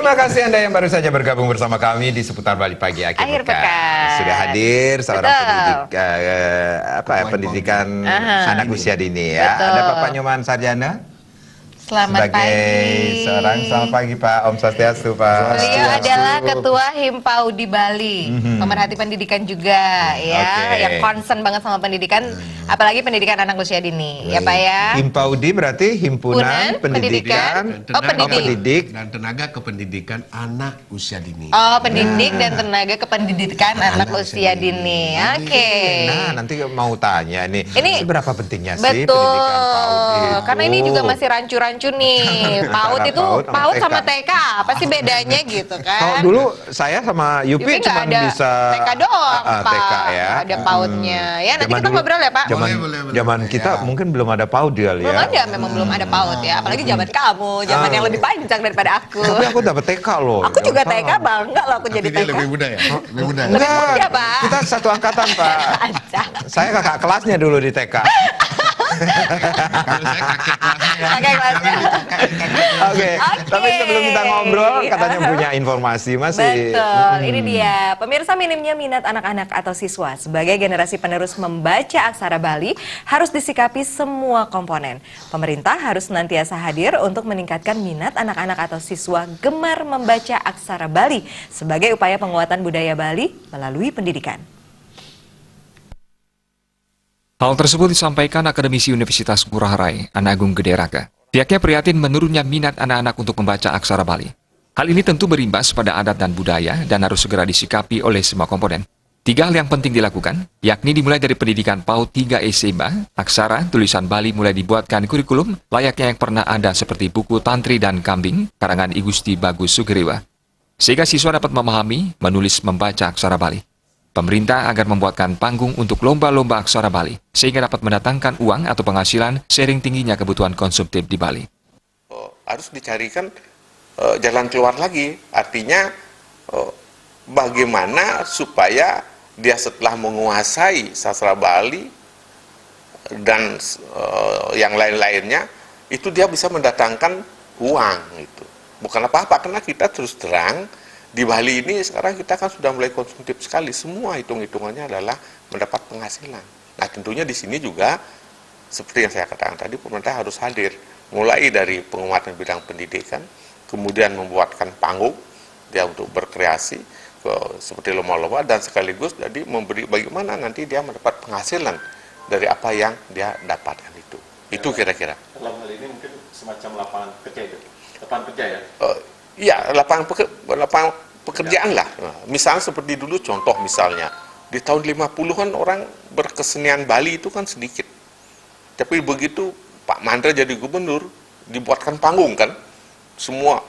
Terima kasih Anda yang baru saja bergabung bersama kami di seputar Bali Pagi akhir pekan. Sudah hadir seorang pendidikan anak usia dini ya. Ada Bapak Nyoman Sarjana. Selamat pagi. Selamat pagi Pak. Om Swastiastu Pak. Beliau adalah Ketua Himpaudi Bali, pemerhati pendidikan juga ya, yang concern banget sama pendidikan, apalagi pendidikan anak usia dini, ya Pak ya. Himpaudi berarti himpunan pendidikan, pendidik dan tenaga kependidikan anak usia dini. Oh, pendidik dan tenaga kependidikan anak usia dini. Oke. Nah, nanti mau tanya nih, seberapa pentingnya sih betul, pendidikan PAUD itu? karena ini juga masih rancu-rancu nih. PAUD itu PAUD sama TK apa sih bedanya gitu kan? Kalau dulu saya sama Yupi cuma bisa TK doang, Pak. TK ya. Ada PAUD-nya. Ya nanti kita ngobrol ya, Pak. Zaman kita mungkin belum ada PAUD kali ya. Belum ada, memang belum ada PAUD ya. Apalagi zaman kamu, zaman yang lebih panjang daripada aku. Tapi aku dapat TK loh. Aku juga TK, bangga loh aku jadi TK. Lebih muda ya? Lebih muda. Lebih muda, Pak. Kita satu angkatan, Pak. Saya kakak kelasnya dulu di TK. Kalau saya kakek kelasnya. Oke, tapi sebelum kita ngobrol, katanya punya informasi masih. Betul, ini dia. Pemirsa, minimnya minat anak-anak atau siswa sebagai generasi penerus membaca aksara Bali harus disikapi semua komponen. Pemerintah harus senantiasa hadir untuk meningkatkan minat anak-anak atau siswa gemar membaca aksara Bali sebagai upaya penguatan budaya Bali melalui pendidikan. Hal tersebut disampaikan akademisi Universitas Ngurah Rai, Ana Agung Gede Raka. Pihaknya prihatin menurunnya minat anak-anak untuk membaca aksara Bali. Hal ini tentu berimbas pada adat dan budaya dan harus segera disikapi oleh semua komponen. 3 hal yang penting dilakukan, yakni dimulai dari pendidikan PAUD 3 SMA, aksara, tulisan Bali mulai dibuatkan kurikulum, layaknya yang pernah ada seperti buku Tantri dan Kambing, karangan I Gusti Bagus Sugriwa. Sehingga siswa dapat memahami, menulis, membaca aksara Bali. Pemerintah agar membuatkan panggung untuk lomba-lomba aksara Bali, sehingga dapat mendatangkan uang atau penghasilan seiring tingginya kebutuhan konsumtif di Bali. Harus dicarikan jalan keluar lagi, artinya bagaimana supaya dia setelah menguasai sastra Bali dan yang lain-lainnya, itu dia bisa mendatangkan uang. Gitu. Bukan apa-apa, karena kita terus terang, di Bali ini sekarang kita kan sudah mulai konsumtif sekali, semua hitung-hitungannya adalah mendapat penghasilan. Nah tentunya di sini juga seperti yang saya katakan tadi, pemerintah harus hadir, mulai dari penguatan bidang pendidikan, kemudian membuatkan panggung dia untuk berkreasi seperti lomba-lomba, dan sekaligus jadi memberi bagaimana nanti dia mendapat penghasilan dari apa yang dia dapatkan itu. Itu kira-kira. Dalam hal ini mungkin semacam lapangan kerja itu, lapangan kerja ya? Iya, lapangan pekerjaan lah. Misalnya seperti dulu, contoh misalnya, di tahun 50-an orang berkesenian Bali itu kan sedikit. Tapi begitu Pak Mandra jadi gubernur, dibuatkan panggung kan, semua.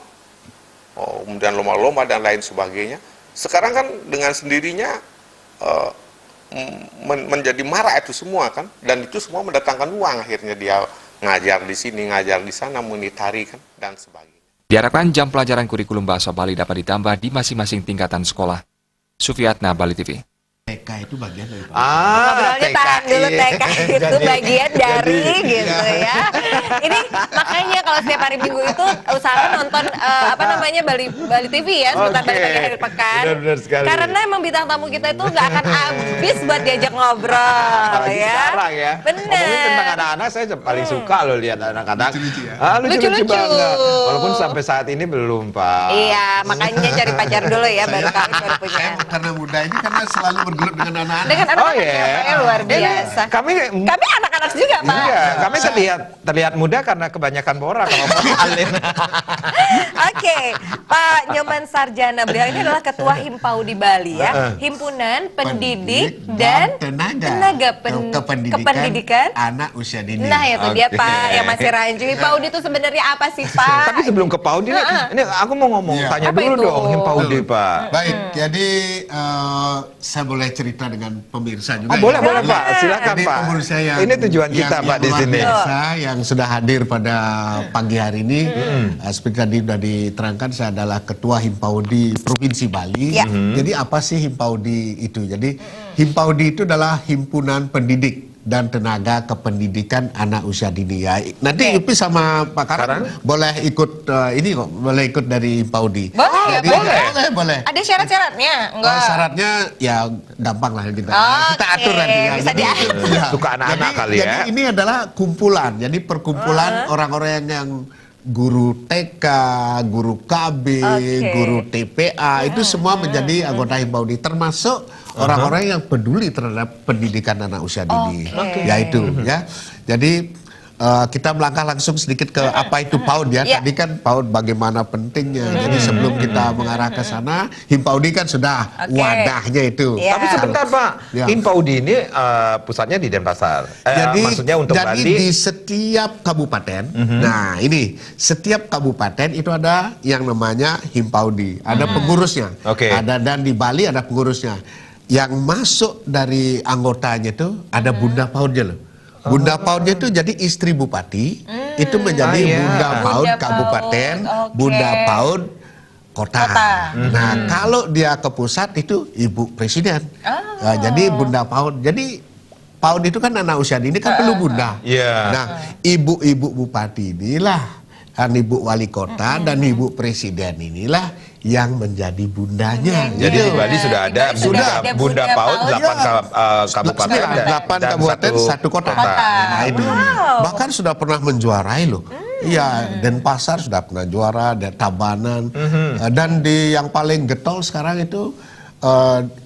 Kemudian lomba-lomba dan lain sebagainya. Sekarang kan dengan sendirinya menjadi marak itu semua kan, dan itu semua mendatangkan uang, akhirnya dia ngajar di sini, ngajar di sana, menitari kan, dan sebagainya. Diharapkan jam pelajaran kurikulum bahasa Bali dapat ditambah di masing-masing tingkatan sekolah. Sufiatna, Bali TV. TK itu bagian dari Ngobrolnya tahan dulu, TK itu bagian dari gitu ya. Ini makanya kalau setiap hari Minggu itu usahakan nonton Bali TV ya, seputar Bali Pagi akhir pekan. Benar sekali. Karena emang bintang tamu kita itu nggak akan habis buat diajak ngobrol ya. Sekarang ya. Bener. Ngomongin tentang anak-anak, saya paling suka loh lihat anak-anak. Lucu-lucu ya. Lucu-lucu Lucu-lucu. banget. Walaupun sampai saat ini belum, Pak. Iya, makanya cari pacar dulu ya, baru kali baru punya Saya anak. karena muda ini karena selalu bergelut dengan anak-anak. Dengan anak-anak ya, luar biasa. Kami anak-anak juga, Pak. Iya, kami terlihat muda karena kebanyakan borak kalau Alin. Oke, Pak Nyoman Sarjana, beliau ini adalah Ketua Himpaudi Bali ya, Himpunan Pendidik dan Tenaga Kependidikan anak usia dini. Nah itu dia Pak, yang masih rancu. Himpaudi itu sebenarnya apa sih Pak? Tapi sebelum ke Paudi, ini aku mau ngomong, tanya Apa dulu itu? dong Himpaudi, Pak. Baik, jadi saya boleh cerita dengan pemirsa juga. Boleh, ya? boleh Pak, silakan Jadi Pak. pemirsa Ini tujuan kita Pak di luar sini. biasa, yang sudah hadir pada pagi hari ini. Seperti tadi sudah diterangkan, saya adalah Ketua Himpaudi Provinsi Bali. Jadi apa sih Himpaudi itu? Jadi Himpaudi itu adalah himpunan pendidik dan tenaga kependidikan anak usia dini ya. Nanti Upi sama Pak Karang boleh ikut ini kok, boleh ikut dari Paudi. Boleh, boleh. Ada syarat-syaratnya? Enggak. Syaratnya ya gampang lah kita. Kita atur nanti ya. Bisa diatur. Suka anak-anak kali ya. Jadi ini adalah kumpulan. Jadi perkumpulan orang-orang yang guru TK, guru KB, guru TPA itu semua menjadi anggota Himbaudi, termasuk orang-orang yang peduli terhadap pendidikan anak usia dini. Yaitu ya. Jadi kita melangkah langsung sedikit ke apa itu PAUD ya. Tadi kan PAUD bagaimana pentingnya. Jadi sebelum kita mengarah ke sana, Himpaudi kan sudah wadahnya itu. Tapi sebentar Pak, Himpaudi ini pusatnya di Denpasar. Jadi, maksudnya untuk jadi Bali. di setiap kabupaten, nah ini setiap kabupaten itu ada yang namanya Himpaudi, ada pengurusnya. Ada, dan di Bali ada pengurusnya. Yang masuk dari anggotanya itu ada Bunda PAUD-nya loh. Bunda PAUD-nya itu jadi istri bupati, itu menjadi Bunda PAUD kabupaten, Bunda PAUD kota. Nah, kalau dia ke pusat itu Ibu Presiden. Nah, jadi Bunda PAUD. Jadi PAUD itu kan anak usia dini kan perlu bunda. Nah, ibu-ibu bupati inilah, dan ibu wali kota dan ibu presiden inilah yang menjadi bundanya. Jadi di Bali sudah ada Bunda PAUD 8 kabupaten 8 kabupaten 1 kota. Nah, itu bahkan sudah pernah menjuarai loh. Iya, Denpasar sudah pernah juara, dan Tabanan. Dan di yang paling getol sekarang itu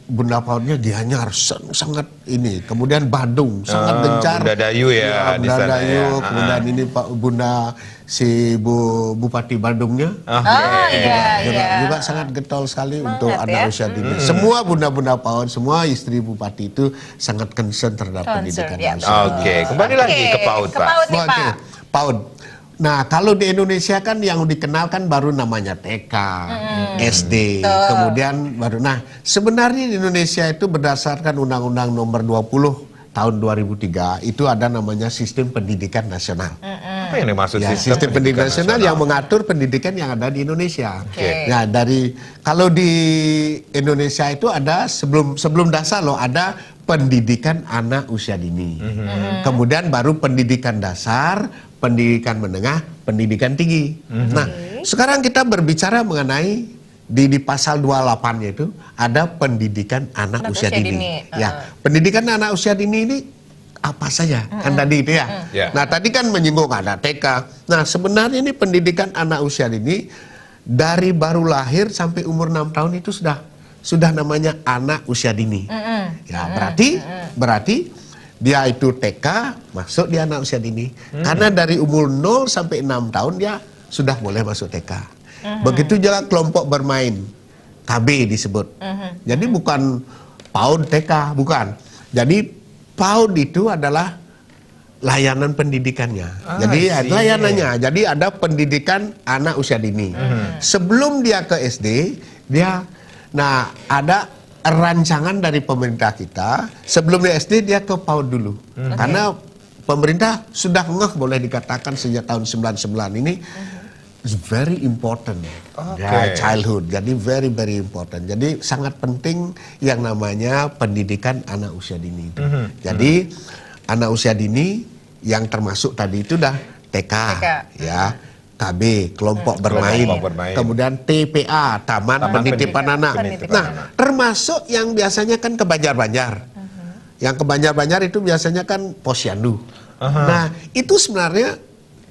Bunda PAUD-nya Gianyar sangat ini. Kemudian Badung sangat gencar. Bunda Dayu ya di Bunda sana Dayu, ya. kemudian ini Pak Bunda si Bupati Bandungnya. Juga sangat getol sekali untuk anak usia dini. Semua bunda-bunda PAUD, semua istri bupati itu sangat concern terhadap pendidikan anak usia dini. Kembali lagi ke PAUD Pak. PAUD. Nah, kalau di Indonesia kan yang dikenalkan baru namanya TK, SD, kemudian baru. Nah, sebenarnya di Indonesia itu berdasarkan Undang-Undang Nomor 20 tahun 2003 itu ada namanya Sistem Pendidikan Nasional. Apa yang dimaksud Sistem Pendidikan Nasional yang mengatur pendidikan yang ada di Indonesia. Nah, kalau di Indonesia itu ada sebelum dasar loh, ada pendidikan anak usia dini. Kemudian baru pendidikan dasar, pendidikan menengah, pendidikan tinggi. Nah, sekarang kita berbicara mengenai di pasal 28-nya itu ada pendidikan anak usia dini. Ya, pendidikan anak usia dini ini apa saja? Kan tadi itu ya. Nah, tadi kan menyinggung ada TK. Nah, sebenarnya ini pendidikan anak usia dini dari baru lahir sampai umur 6 tahun itu sudah namanya anak usia dini. Ya, berarti dia itu TK masuk di anak usia dini. Karena dari umur 0 sampai 6 tahun dia sudah boleh masuk TK. Begitu juga kelompok bermain, KB disebut. Jadi bukan PAUD TK, bukan. Jadi PAUD itu adalah layanan pendidikannya. Jadi layanannya. Jadi ada pendidikan anak usia dini. Sebelum dia ke SD, ada rancangan dari pemerintah kita. Sebelum dia SD dia ke PAUD dulu. Karena pemerintah sudah boleh dikatakan sejak tahun 99 ini is very important. Childhood. Jadi very very important. Jadi sangat penting yang namanya pendidikan anak usia dini itu. Jadi anak usia dini yang termasuk tadi itu dah TK. Ya. KB, kelompok bermain. Kemudian TPA, Taman Penitipan Anak. Nah, termasuk yang biasanya kan ke Banjar-Banjar. Yang ke Banjar-Banjar itu biasanya kan posyandu. Nah, itu sebenarnya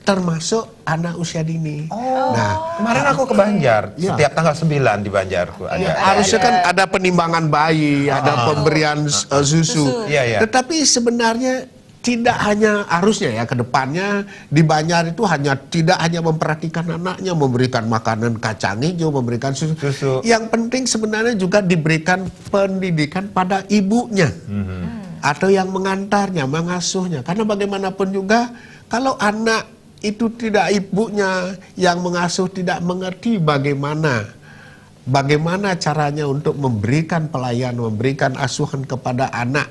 termasuk anak usia dini. Nah, kemarin aku ke Banjar, setiap tanggal 9 di Banjarku ada. Harusnya kan ada penimbangan bayi, ada pemberian susu. Tetapi sebenarnya tidak hanya harusnya ya ke depannya di Banjar itu tidak hanya memperhatikan anaknya, memberikan makanan kacang hijau, memberikan susu. Yang penting sebenarnya juga diberikan pendidikan pada ibunya. Atau yang mengantarnya, mengasuhnya. Karena bagaimanapun juga kalau anak itu tidak ibunya yang mengasuh, tidak mengerti bagaimana caranya untuk memberikan pelayanan, memberikan asuhan kepada anak.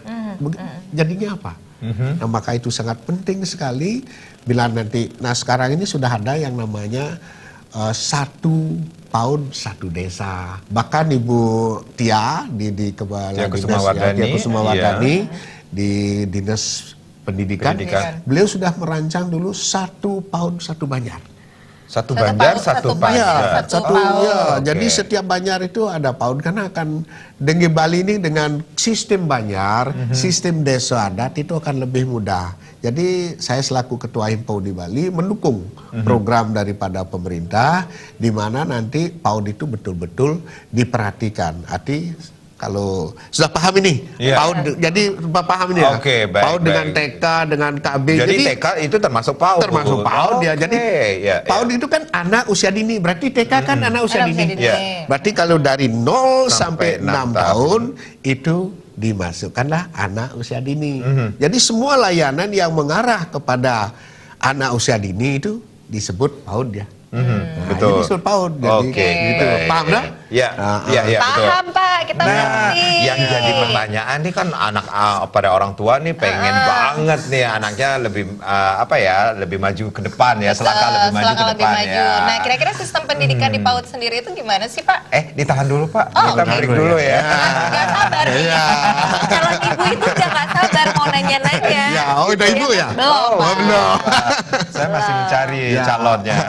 Jadinya apa? Nah, maka itu sangat penting sekali bila nanti. Nah, sekarang ini sudah ada yang namanya 1 PAUD 1 desa. Bahkan Ibu Tia di Kepala Dinas Tia Kusumawardani di Dinas pendidikan. Beliau sudah merancang dulu 1 pound 1 Banjar. Satu Banjar, satu Banjar. Jadi setiap Banjar itu ada pound karena akan dengan Bali ini dengan sistem Banjar, sistem desa adat itu akan lebih mudah. Jadi saya selaku ketua Himpau di Bali mendukung program daripada pemerintah di mana nanti PAUD itu betul-betul diperhatikan. Arti kalau sudah paham ini, PAUD, jadi paham ini ya. Oke, baik, PAUD dengan TK, dengan KB. Jadi TK itu termasuk PAUD. Termasuk PAUD ya. Jadi PAUD itu kan anak usia dini. Berarti TK kan anak usia dini. Berarti kalau dari 0 sampai 6 tahun itu dimasukkanlah anak usia dini. Jadi semua layanan yang mengarah kepada anak usia dini itu disebut PAUD ya. Betul. Jadi disebut PAUD. Jadi gitu. Paham dah? Iya, betul. Paham Pak, kita mengerti. Yang jadi pertanyaan nih kan anak pada orang tua nih pengen banget nih anaknya lebih lebih maju ke depan ya, selangkah lebih maju ke depan ya. Nah, kira-kira sistem pendidikan di PAUD sendiri itu gimana sih Pak? Ditahan dulu Pak, kita break dulu ya. Gak sabar nih. Kalau ibu itu udah gak sabar mau nanya-nanya. Ya, udah ibu ya? Belum. Belum. Saya masih mencari calonnya.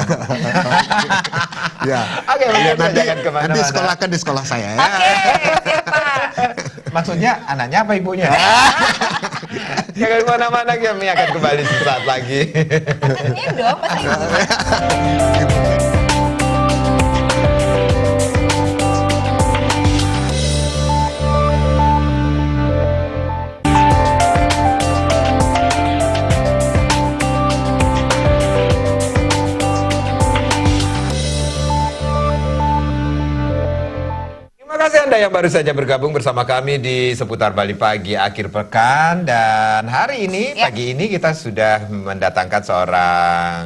Ya. Oke, jangan kemana-mana. Nanti sekolahkan di sekolah saya ya. Oke, siap Pak. Maksudnya anaknya apa ibunya? Jangan kemana-mana, kami akan kembali sesaat lagi. Anaknya dong, masa ibu? Terima kasih Anda yang baru saja bergabung bersama kami di seputar Bali Pagi akhir pekan, dan hari ini pagi ini kita sudah mendatangkan seorang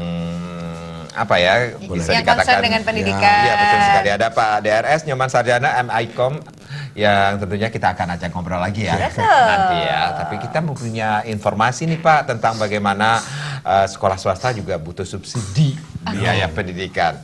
bisa yang dikatakan concern dengan pendidikan. Ya, betul sekali, ada Pak DRS Nyoman Sarjana MIKOM yang tentunya kita akan ajak ngobrol lagi ya nanti ya. Tapi kita mempunyai informasi nih Pak tentang bagaimana sekolah swasta juga butuh subsidi biaya pendidikan.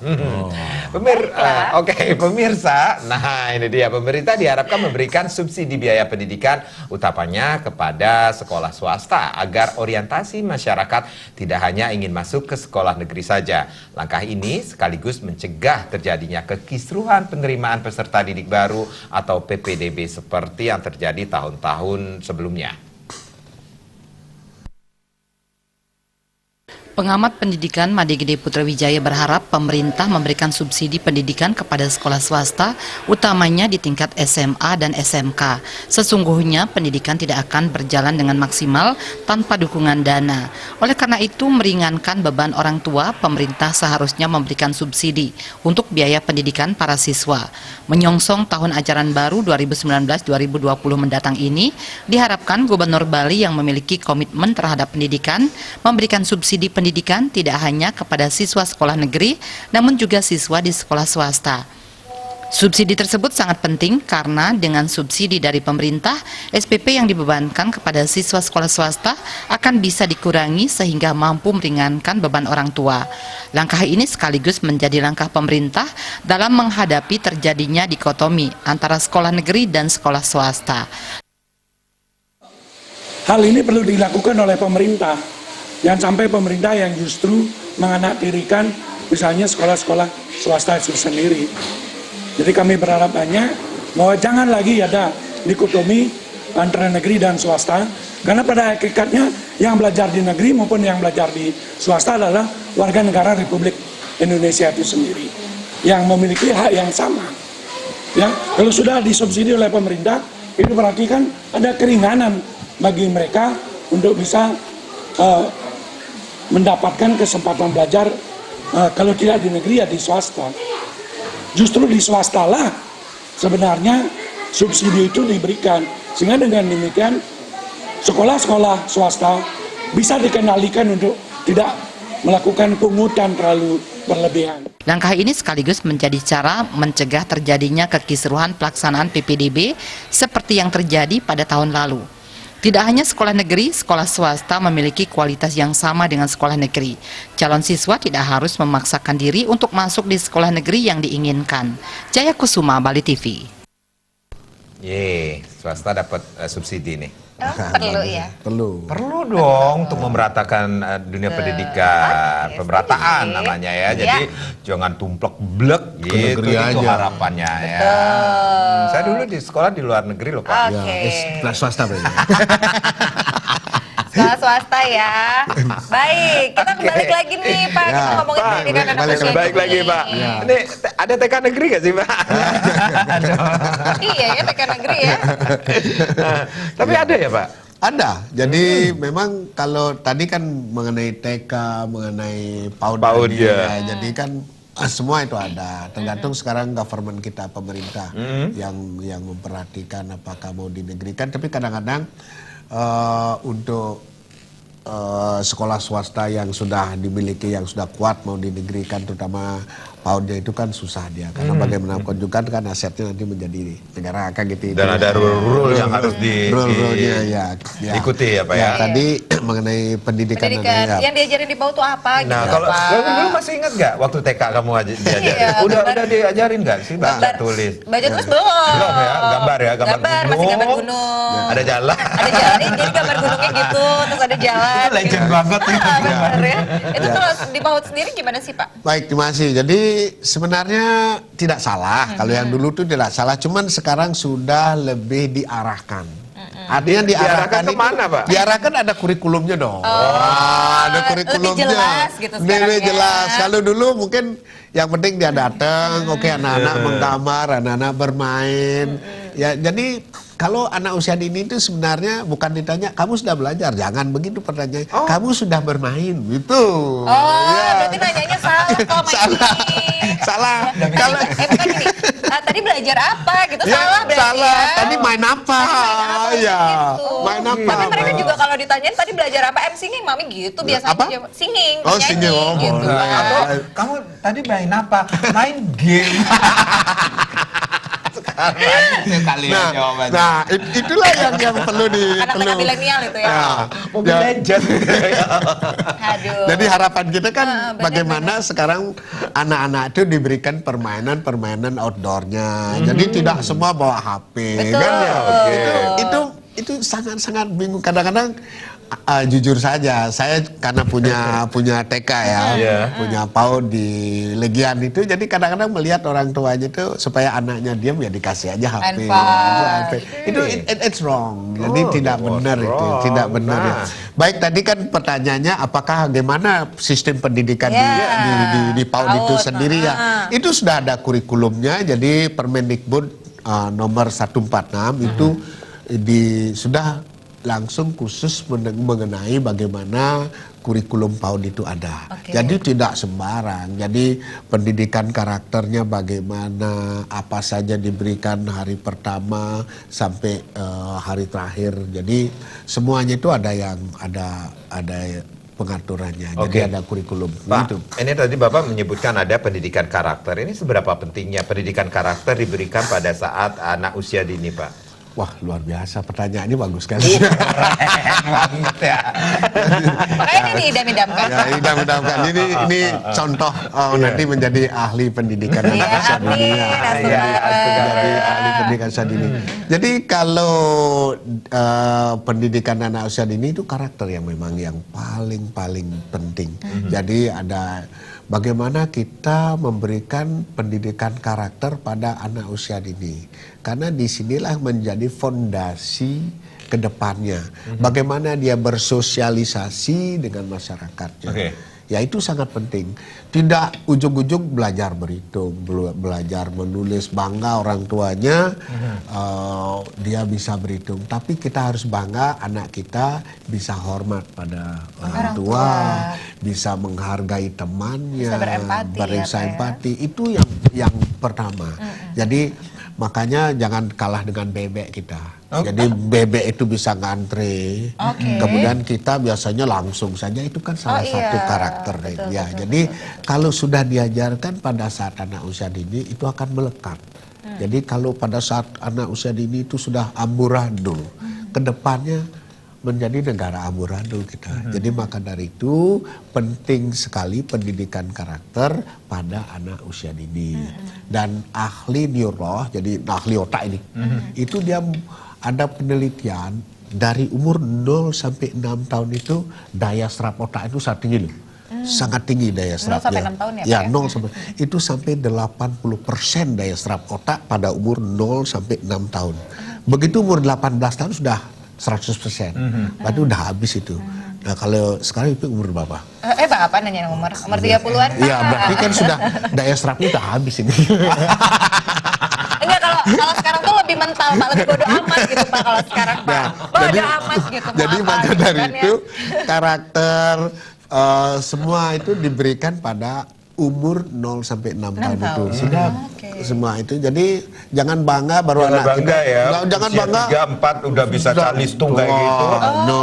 Pemirsa, nah ini dia, pemerintah diharapkan memberikan subsidi biaya pendidikan utamanya kepada sekolah swasta agar orientasi masyarakat tidak hanya ingin masuk ke sekolah negeri saja. Langkah ini sekaligus mencegah terjadinya kekisruhan penerimaan peserta didik baru atau PPDB seperti yang terjadi tahun-tahun sebelumnya. Pengamat pendidikan Made Gede Putrawijaya berharap pemerintah memberikan subsidi pendidikan kepada sekolah swasta, utamanya di tingkat SMA dan SMK. Sesungguhnya pendidikan tidak akan berjalan dengan maksimal tanpa dukungan dana. Oleh karena itu, meringankan beban orang tua, pemerintah seharusnya memberikan subsidi untuk biaya pendidikan para siswa. Menyongsong tahun ajaran baru 2019-2020 mendatang ini, diharapkan Gubernur Bali yang memiliki komitmen terhadap pendidikan memberikan subsidi pendidikan tidak hanya kepada siswa sekolah negeri, namun juga siswa di sekolah swasta. Subsidi tersebut sangat penting karena dengan subsidi dari pemerintah, SPP yang dibebankan kepada siswa sekolah swasta akan bisa dikurangi sehingga mampu meringankan beban orang tua. Langkah ini sekaligus menjadi langkah pemerintah dalam menghadapi terjadinya dikotomi antara sekolah negeri dan sekolah swasta. Hal ini perlu dilakukan oleh pemerintah. Jangan sampai pemerintah yang justru menganaktirikan misalnya sekolah-sekolah swasta itu sendiri. Jadi kami berharap banyak bahwa jangan lagi ada dikotomi antara negeri dan swasta, karena pada hakikatnya yang belajar di negeri maupun yang belajar di swasta adalah warga negara Republik Indonesia itu sendiri yang memiliki hak yang sama. Ya, kalau sudah disubsidi oleh pemerintah, itu berarti kan ada keringanan bagi mereka untuk bisa mendapatkan kesempatan belajar kalau tidak di negeri ya di swasta. Justru di swasta lah sebenarnya subsidi itu diberikan, sehingga dengan demikian sekolah-sekolah swasta bisa dikendalikan untuk tidak melakukan pungutan terlalu berlebihan. Langkah ini sekaligus menjadi cara mencegah terjadinya kekisruhan pelaksanaan PPDB seperti yang terjadi pada tahun lalu. Tidak hanya sekolah negeri, sekolah swasta memiliki kualitas yang sama dengan sekolah negeri. Calon siswa tidak harus memaksakan diri untuk masuk di sekolah negeri yang diinginkan. Jaya Kusuma, Bali TV. Swasta dapat subsidi nih. Oh, perlu ya. Perlu. Perlu dong untuk memeratakan dunia pendidikan, Oke, pemerataan setuju. namanya ya. Jadi jangan tumplek blek gitu, negeri itu aja. harapannya ya. Saya dulu di sekolah di luar negeri loh Pak. Oke. Swasta berarti. Sekolah swasta ya. Baik, kita kembali lagi nih Pak. Kita Ya, ngomongin Pak, pendidikan anak balik usia Baik dini. lagi Pak. Ya. Ini ada TK negeri gak sih Pak? Iya ya, TK negeri ya. Tapi ada ya Pak? Ada. Jadi memang kalau tadi kan mengenai TK, mengenai PAUD, PAUD, tadi, ya. jadi kan semua itu ada. Tergantung sekarang government kita, pemerintah yang memperhatikan apakah mau dinegrikan. Tapi kadang-kadang untuk sekolah swasta yang sudah dimiliki, yang sudah kuat mau dinegrikan, terutama PAUD-nya itu kan susah dia, karena bagaimanapun juga kan asetnya nanti menjadi negara kan gitu. Dan ada rule-rule yang harus Rule-rule-nya, ya. diikuti ya Pak ya. Tadi mengenai pendidikan, Pendidikan yang diajarin di PAUD tuh apa gitu Nah, loh, kalau Pak. dulu masih ingat nggak waktu TK kamu diajarin? Iya, udah gambar- diajarin nggak sih baca tulis? Baca tulis belum. Belum ya, gambar ya, gambar masih gambar gunung. gunung. Ada jalan. Ada jalan, jadi gambar gunungnya gitu, terus ada jalan. Itu legend gitu. banget ya. Bener ya. Itu kalau di PAUD sendiri gimana sih Pak? Baik, terima kasih. Jadi sebenarnya tidak salah. Kalau yang dulu itu tidak salah, cuman sekarang sudah lebih diarahkan. Artinya Diarahkan diarahkan kemana, Pak? Diarahkan ada kurikulumnya dong. Ada kurikulumnya. lebih jelas gitu sekarang Lebih ya. jelas. Kalau dulu mungkin yang penting dia datang, oke anak-anak menggambar, anak-anak bermain. Ya, jadi kalau anak usia dini itu sebenarnya bukan ditanya kamu sudah belajar, jangan begitu pertanyaan. Kamu sudah bermain, gitu. Oh, Ya. berarti nanyanya salah kalau main Salah. ini. Salah. Kalau Bukan gini. Tadi belajar apa gitu, ya, salah berarti salah. ya. Tadi main apa? Ya, Gitu. main apa? Tapi mereka juga kalau ditanyain tadi belajar apa, singing mami gitu biasanya. Apa? Singing, Oh, nyanyi, singing, oh, gitu. boleh. Atau kamu tadi main apa? Main game. Sekarang kali ya jawabannya. Nah, itulah yang perlu di Anak-anak milenial itu ya. Mobile Legends. Aduh. Jadi harapan kita kan benar, bagaimana sekarang anak-anak itu diberikan permainan outdoornya. Jadi tidak semua bawa HP, Betul. kan ya. Betul. Itu sangat-sangat bingung. Kadang-kadang jujur saja, saya karena punya TK ya, Iya. punya PAUD di Legian itu, jadi kadang-kadang melihat orang tuanya itu supaya anaknya diam ya dikasih aja HP. Handphone. Itu it's wrong. Jadi Oh, tidak it was benar itu, wrong. tidak benar. Ya. Nah. Baik, tadi kan pertanyaannya apakah bagaimana sistem pendidikan di PAUD itu PAUD, sendiri ya. Itu sudah ada kurikulumnya, jadi Permendikbud nomor 146 itu sudah langsung khusus mengenai bagaimana kurikulum PAUD itu ada. Oke. Jadi tidak sembarang. Jadi pendidikan karakternya bagaimana, apa saja diberikan hari pertama sampai hari terakhir. Jadi semuanya itu ada pengaturannya. Oke. Jadi ada kurikulum. Pak, Gitu. ini tadi Bapak menyebutkan ada pendidikan karakter. Ini seberapa pentingnya pendidikan karakter diberikan pada saat anak usia dini, Pak? Wah, luar biasa, pertanyaannya bagus sekali. Banget ya. Makanya ini diidam-idamkan. Ya, idam-idamkan. Ini contoh nanti menjadi ahli pendidikan Iya, anak usia dini. amin. Ya. Langsung Iya, banget. Jadi ahli pendidikan usia dini. Jadi kalau pendidikan anak usia dini itu karakter yang memang yang paling penting. Jadi ada bagaimana kita memberikan pendidikan karakter pada anak usia dini. Karena disinilah menjadi fondasi ke depannya. Bagaimana dia bersosialisasi dengan masyarakatnya. Oke. Ya itu sangat penting. Tidak ujung-ujung belajar berhitung, belajar menulis, bangga orang tuanya dia bisa berhitung. Tapi kita harus bangga anak kita bisa hormat pada orang tua, bisa menghargai temannya, Bisa berempati, berasa ya, Pak, ya. empati. Itu yang pertama. Jadi makanya jangan kalah dengan bebek kita. Jadi bebek itu bisa ngantre. Oke. Kemudian kita biasanya langsung saja, itu kan salah iya. satu karakter. Betul, Ya, betul, jadi kalau sudah diajarkan pada saat anak usia dini itu akan melekat. Jadi kalau pada saat anak usia dini itu sudah amburadul, kedepannya menjadi negara amburadul kita. Jadi maka dari itu penting sekali pendidikan karakter pada anak usia dini. Dan ahli neuro, jadi ahli otak ini, itu dia ada penelitian dari umur 0 sampai 6 tahun itu daya serap otak itu sangat tinggi loh. Sangat tinggi daya 0 sampai serapnya. 6 tahun ya, Ya, Pak, ya? 0 sampai itu sampai 80% daya serap otak pada umur 0 sampai 6 tahun. Begitu umur 18 tahun sudah 100%. Berarti udah habis itu. Nah, kalau sekarang itu umur berapa? Bang apa nanya umur 30-an? Iya, berarti kan sudah daya serapnya udah habis ini. Enggak, kalau sekarang tuh lebih mental Pak, lebih bodo amat gitu Pak kalau sekarang Pak. Nah, Bodo amat gitu. mau jadi apa maka gitu dari kan ya. itu karakter semua itu diberikan pada umur 0 sampai 6 tahun itu. Sudah semua itu. Jadi jangan bangga baru Jangan anak bangga kita. ya. Jangan usia bangga. 34 udah bisa calistung kayak gitu. No.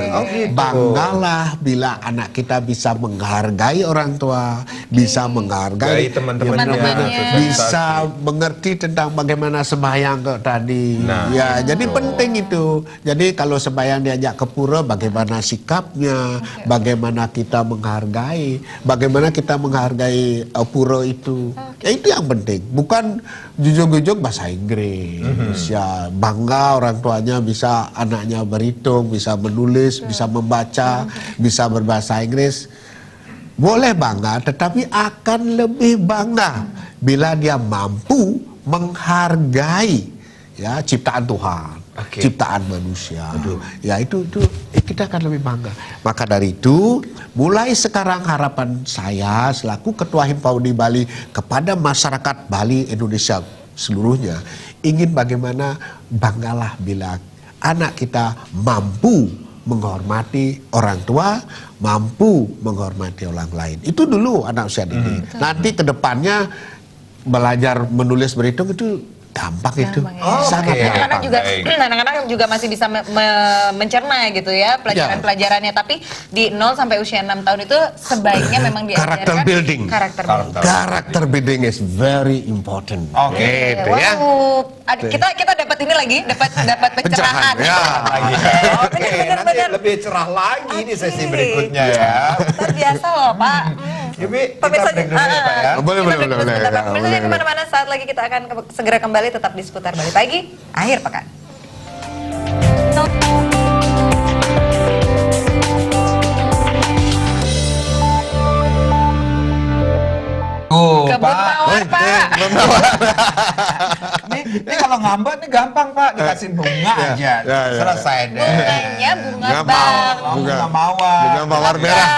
Oh, gitu. Banggalah bila anak kita bisa menghargai orang tua, bisa menghargai Dari teman-temannya. Teman-temannya. bisa mengerti tentang bagaimana sembahyang kok tadi. Nah, ya, jadi penting itu. Jadi kalau sembahyang diajak ke pura, bagaimana sikapnya, bagaimana kita menghargai, bagaimana kita menghargai pura itu. Ya itu yang penting. Bukan jujuk-jujuk bahasa Inggris. Ya, bangga orang tuanya bisa anaknya berhitung, bisa menulis, bisa membaca, bisa berbahasa Inggris. Boleh bangga, tetapi akan lebih bangga bila dia mampu menghargai ya ciptaan Tuhan, ciptaan manusia. Ya itu kita akan lebih bangga. Maka dari itu, mulai sekarang harapan saya selaku Ketua Himpaudi Bali kepada masyarakat Bali Indonesia seluruhnya, ingin bagaimana banggalah bila anak kita mampu menghormati orang tua, mampu menghormati orang lain. Itu dulu anak usia dini. Nanti ke depannya belajar menulis berhitung itu gampang itu. Sangat Oke. Anak-anak juga, Baik. anak-anak juga masih bisa mencerna gitu ya pelajaran-pelajarannya. Tapi di 0 sampai usia 6 tahun itu sebaiknya memang diajarkan Karakter building. Karakter building is very important. Oke. Gitu ya. Kita dapat ini lagi, dapat pencerahan. Ya. Oke, nanti lebih cerah lagi di sesi berikutnya ya. Luar biasa loh Pak. Yumi, kita Pemirsa, break dulu ya Pak ya. Boleh, kita break boleh, dulu sebentar, boleh, Pak. Pemirsa, boleh, jangan kemana-mana, saat lagi kita akan segera kembali tetap di Seputar Bali Pagi akhir pekan. Tuh, Kebun Pak. mawar Pak. Ini kalau ngambek nih gampang Pak, dikasih bunga aja. Selesai deh. Bunganya bunga Bunga bang. Bunga mawar. Bunga mawar merah.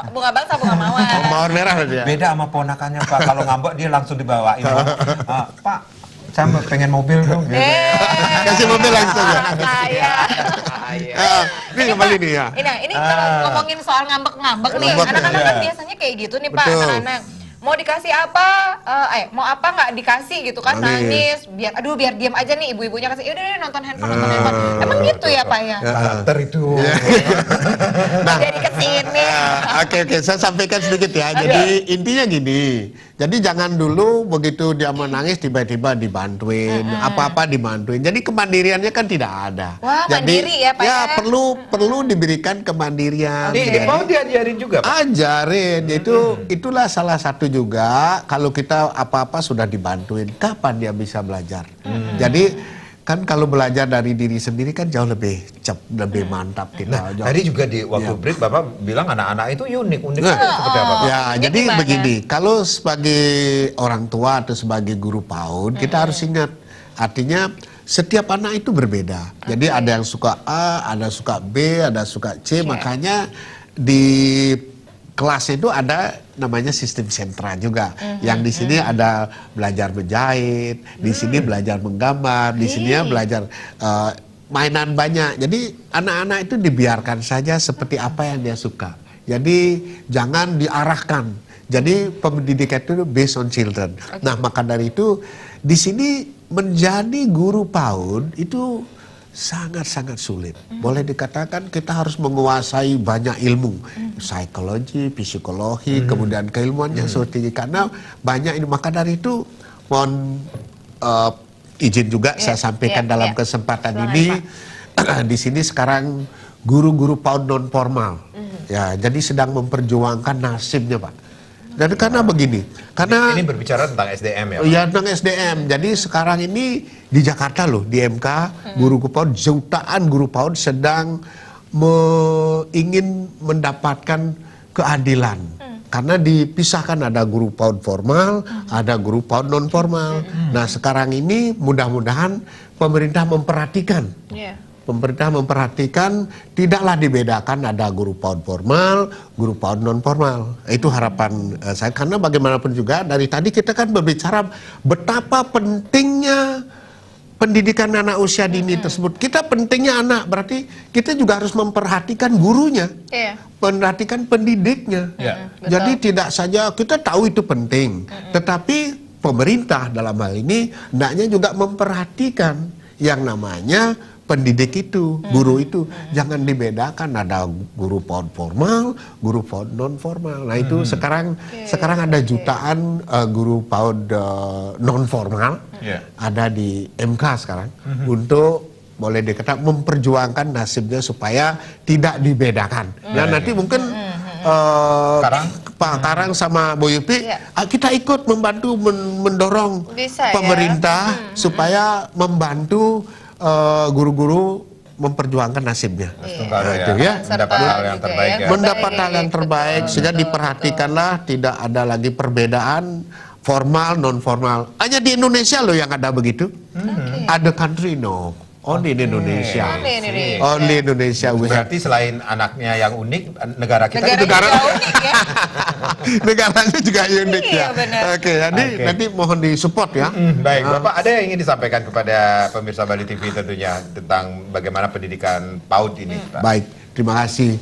Bunga bang sama bunga mawar. Mawar merah berarti ya. Beda sama ponakannya Pak, kalau ngambek dia langsung dibawain. Pak, saya pengen mobil dong. Kasih mobil langsung ya. Kaya. Ini kembali nih ya. Ini kalau ngomongin soal ngambek-ngambek nih, Ngambek, anak-anak ya. kan biasanya kayak gitu nih Pak, Betul. anak-anak. Mau dikasih apa, mau apa nggak dikasih gitu kan, nangis, biar diam aja nih ibu-ibunya kasih, yaudah nonton handphone. Emang gitu ya Pak ya? Karakter itu. Jadi kesini. Oke, saya sampaikan sedikit ya. Jadi intinya gini. Jadi jangan dulu begitu dia menangis tiba-tiba dibantuin, apa-apa dibantuin. Jadi kemandiriannya kan tidak ada. Wah, Jadi, mandiri ya, Pak, ya. perlu diberikan kemandirian. Di mau diajarin juga Pak. Ajarin, itulah salah satu juga kalau kita apa-apa sudah dibantuin, kapan dia bisa belajar. Jadi kan kalau belajar dari diri sendiri kan jauh lebih lebih mantap kita. Nah, Jauh- tadi juga di waktu break Bapak bilang anak-anak itu unik. Uniknya seperti apa Pak? Ya, Ini jadi gimana? begini, kalau sebagai orang tua atau sebagai guru PAUD, kita harus ingat, artinya setiap anak itu berbeda. Jadi ada yang suka A, ada suka B, ada suka C, makanya di kelas itu ada namanya sistem sentra juga. Yang di sini ada belajar menjahit, di sini belajar menggambar, di sini ya belajar mainan banyak. Jadi anak-anak itu dibiarkan saja seperti apa yang dia suka. Jadi jangan diarahkan. Jadi pendidikan itu based on children. Nah, maka dari itu di sini menjadi guru PAUD itu sangat-sangat sulit. Boleh dikatakan kita harus menguasai banyak ilmu, psikologi, psikologi, kemudian keilmuannya seperti ini. Karena banyak ini, maka dari itu mohon izin juga saya sampaikan dalam kesempatan ini. di sini sekarang guru-guru PAUD non formal, ya, jadi sedang memperjuangkan nasibnya, Pak. Dan karena begini, karena Ini berbicara tentang SDM ya, Pak? ya tentang SDM. Jadi sekarang ini di Jakarta loh, di MK, guru PAUD, jutaan guru PAUD sedang ingin mendapatkan keadilan. Karena dipisahkan, ada guru PAUD formal, ada guru PAUD non formal. Nah sekarang ini mudah-mudahan pemerintah memperhatikan. Pemerintah memperhatikan, tidaklah dibedakan ada guru PAUD formal, guru PAUD non formal. Itu harapan saya, karena bagaimanapun juga dari tadi kita kan berbicara betapa pentingnya pendidikan anak usia dini tersebut. Kita pentingnya anak, berarti kita juga harus memperhatikan gurunya, perhatikan pendidiknya. Jadi tidak saja kita tahu itu penting, tetapi pemerintah dalam hal ini hendaknya juga memperhatikan yang namanya pendidik itu, guru itu. Jangan dibedakan, ada guru PAUD formal, guru PAUD non formal. Nah itu sekarang ada jutaan guru PAUD non formal ada di MK sekarang untuk boleh dikatakan memperjuangkan nasibnya supaya tidak dibedakan. Dan nanti mungkin Pak Karang sama Bu Yupi, kita ikut membantu mendorong pemerintah supaya membantu guru-guru memperjuangkan nasibnya. Itu ya. Mendapat hal yang terbaik ya. Mendapat hal yang terbaik, sehingga diperhatikanlah tidak ada lagi perbedaan formal non formal. Hanya di Indonesia loh yang ada begitu. Other country no. Only in Indonesia. Only Indonesia. Berarti selain anaknya yang unik, negara kita Negara unik ya. negaranya juga unik ya. Iya, benar. Oke, jadi nanti mohon disupport ya. Baik, Bapak ada yang ingin disampaikan kepada pemirsa Bali TV tentunya tentang bagaimana pendidikan PAUD ini, Pak? Baik, terima kasih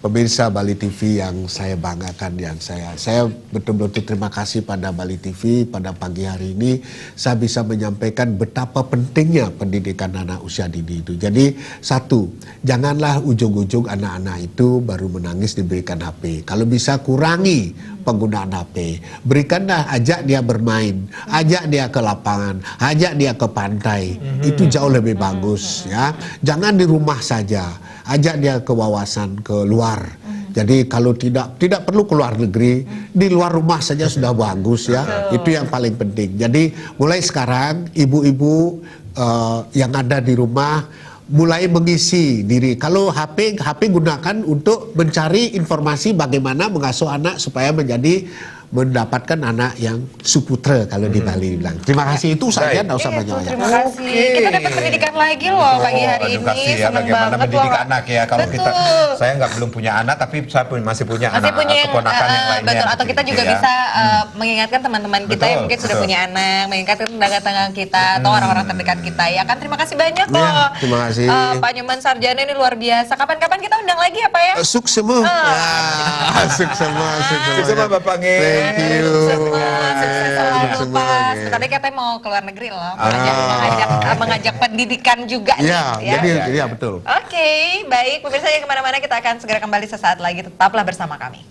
pemirsa Bali TV yang saya banggakan, yang saya betul-betul terima kasih pada Bali TV pada pagi hari ini saya bisa menyampaikan betapa pentingnya pendidikan anak usia dini itu. Jadi satu, janganlah ujung-ujung anak-anak itu baru menangis diberikan HP. Kalau bisa kurangi penggunaan HP, berikanlah, ajak dia bermain, ajak dia ke lapangan, ajak dia ke pantai, itu jauh lebih bagus ya. Jangan di rumah saja, ajak dia ke wawasan, ke luar. Jadi kalau tidak perlu keluar negeri, di luar rumah saja sudah bagus ya. Itu yang paling penting. Jadi mulai sekarang ibu-ibu yang ada di rumah mulai mengisi diri. Kalau HP gunakan untuk mencari informasi bagaimana mengasuh anak supaya mendapatkan anak yang suputra kalau di Bali bilang. Terima kasih, itu saja, tidak usah banyak-banyak. Terima kasih. Kita dapat pendidikan lagi loh pagi hari ini. Edukasi ya, Senang bagaimana banget mendidik loh. anak ya. Kalau saya belum punya anak, tapi saya masih punya anak punya yang, keponakan yang lainnya. betul, atau kita gitu juga ya. bisa mengingatkan teman-teman kita yang mungkin sudah punya anak, mengingatkan tetangga-tetangga kita atau orang-orang terdekat kita ya kan. Terima kasih banyak loh. Ya, terima kasih. Pak Nyoman Sarjana ini luar biasa. Kapan-kapan kita undang lagi ya Pak ya? Sukses semua. Sukses semua. Bapak Nge. Thank you. Sukses selalu Sukses Pak. semua. Sebentar lagi katanya mau keluar negeri loh. Mengajak pendidikan juga nih, Ya, ya. jadi ya betul. Oke, baik. Pemirsa yang kemana-mana kita akan segera kembali sesaat lagi. Tetaplah bersama kami.